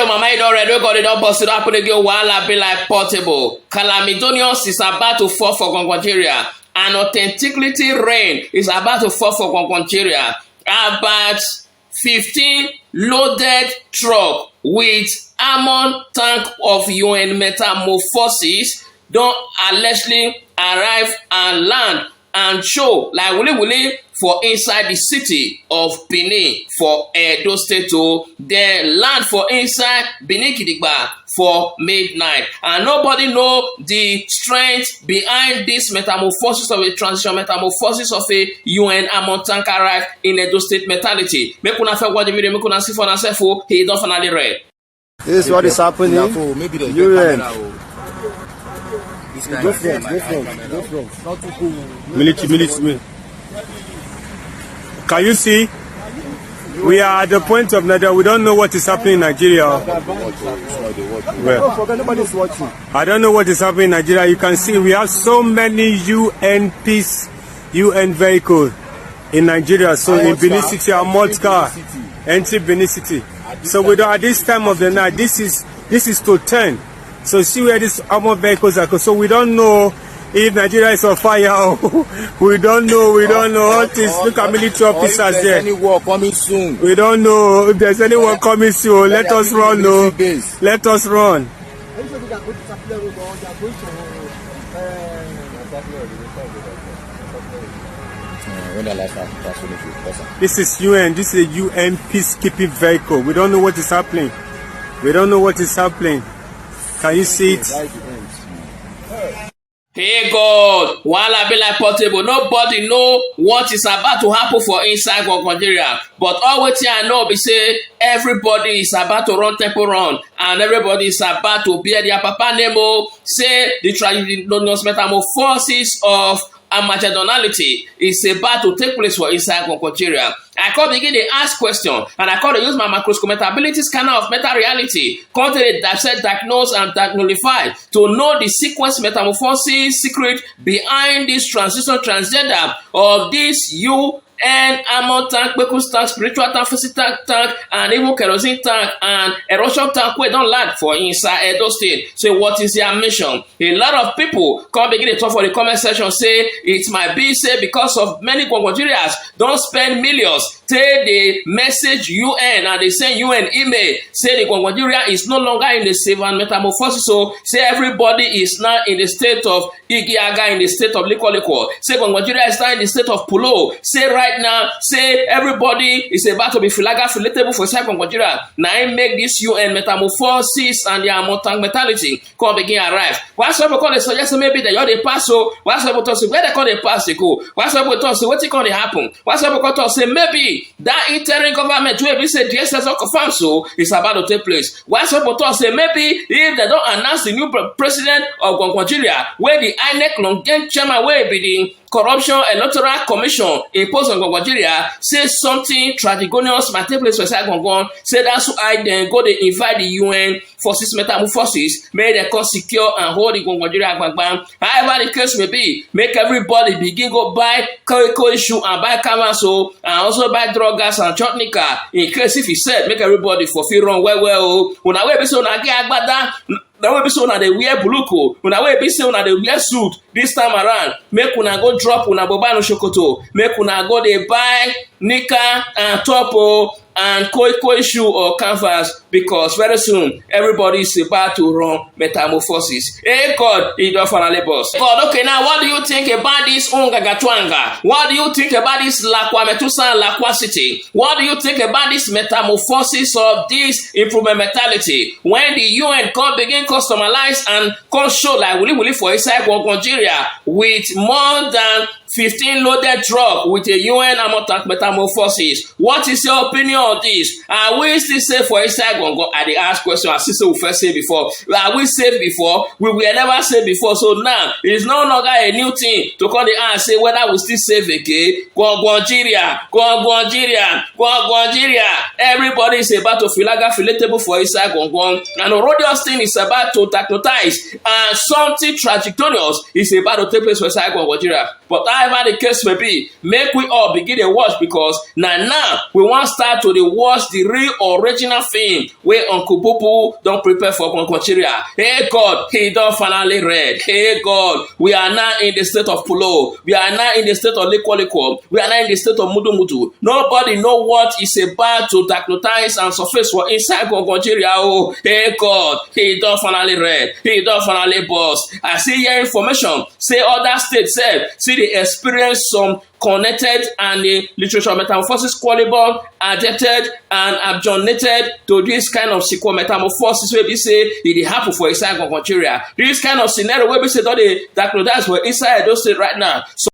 mama, you don't ready. We got it up, busted up, and again, while be like Portable. Calamidonius is about to fall for Nigeria. An authenticity rain is about to fall for Nigeria. About 15 loaded truck with armored tank of UN metamorphosis don't allegedly arrive and land and show like wuli for inside the city of Benin for Edo State to then land for inside Benin Kidigba for midnight. And nobody know the strength behind this metamorphosis of a transition, metamorphosis of a UN armored tank arrive in Edo State mentality. Make una feel what the video, make una see for yourself. He don't finally read. This is what is happening. Maybe the UN. Go from. Military. Can you see? We are at the point of Nigeria. We don't know what is happening in Nigeria. Well, nobody's watching. I don't know what is happening in Nigeria. You can see we have so many UN vehicles in Nigeria. So in Benin City, Armored car entry Benin City. So we don't, at this time of the night, this is to 10. So see where these armored vehicles are. So we don't know if Nigeria is on fire. we don't know. All this, look at military officers there. Any war coming soon? We don't know if there's anyone coming soon. Let us run, no. Let us run. This is UN. This is a UN peacekeeping vehicle. We don't know what is happening. Can you see it? Hey God, while I be like Portable, nobody know what is about to happen for inside Nigeria. But all what I know be say everybody is about to run temple run, and everybody is about to bear their papa name. Say the traditional metamorphosis of Arr1ves is about to take place for inside Nigeria. I can't begin to ask questions, and I can't use my microscometability scanner of meta reality, come to dissect, diagnose, and nullify to know the sequence metamorphosis secret behind this transition transgender of this UN armored tank, Bekus tank, spiritual tank, physical tank, and even kerosene tank and erosion tank where don't land for inside Edo State. So what is their mission? A lot of people come begin to talk for the comment section, say it might be say because of many Nigerians don't spend millions. Say they message UN and they send UN email. Say the Nigeria is no longer in the save and metamorphosis. So say everybody is now in the state of Igiaga, in the state of Liko. Say Nigeria is now in the state of Pulo. Say right now, say everybody is about to be relatable for second Nigeria. Now I make this UN metamorphosis and their armored mentality come begin arrive. Why some people call they suggest maybe that you're the pass so why some people talk say where they call the pass they go? Why some people talk say what it can happen? Why some people talk say maybe that interim government where we say DSS or confirm so is about to take place. Why some people talk say maybe if they don't announce the new president of Nigeria where the INEC long-term chairman will be the Corruption Electoral Commission imposed on Nigeria say something tragiconious might take place for Gongon. Say that's why then go they invite the UN forces metamorphosis, may they come secure and hold the Nigeria back. However the case may be, make everybody begin go buy issue and buy canvas and also buy drug gas and chutnika in case if he said make everybody for feel wrong well. When I will be so na get agbada. That way be so na they wear buluko. Una way be so na they wear suit this time around. Make una go drop una boba no shokoto. Make una go they buy nika and topo and koi shoe or canvas because very soon everybody is about to run metamorphosis. Hey God, he don't finally boss. God, okay, now what do you think about this Ungagatuanga? What do you think about this Lakwa Metusa and Lakwa City? What do you think about this metamorphosis of this improvement mentality? When the UN come begin customize and come show like Willy for inside Nigeria with more than 15 loaded truck with a UN armored tank metamorphosis. What is your opinion on this? Are we still safe for inside Gongo? I dey ask question as sister we first say before. Are we safe before? We were never safe before. So now it is no longer a new thing to call the and say whether we still safe again. Go Nigeria. Everybody is about to feel relatable for inside Gongo. And Arr1ves thing is about to tactize and something tragiconious is about to take place for inside Nigeria. But however the case may be, make we all begin to watch, because now we want start to watch the real original film where Uncle Pupu don't prepare for Nigeria. Hey God, he don't finally read. Hey God, we are now in the state of Pulo. We are now in the state of Liko. We are now in the state of Mudu. Nobody know what is about to diagnose and surface for inside Nigeria. Oh, hey God, he don't finally read. He don't finally bust. I see your information. Say other states said, see they experience some connected and the literature metamorphosis qualable, adapted and abjonated to this kind of sequel metamorphosis where we say it happen for inside Nigeria. This kind of scenario where we say that they diagnose for inside those states right now. So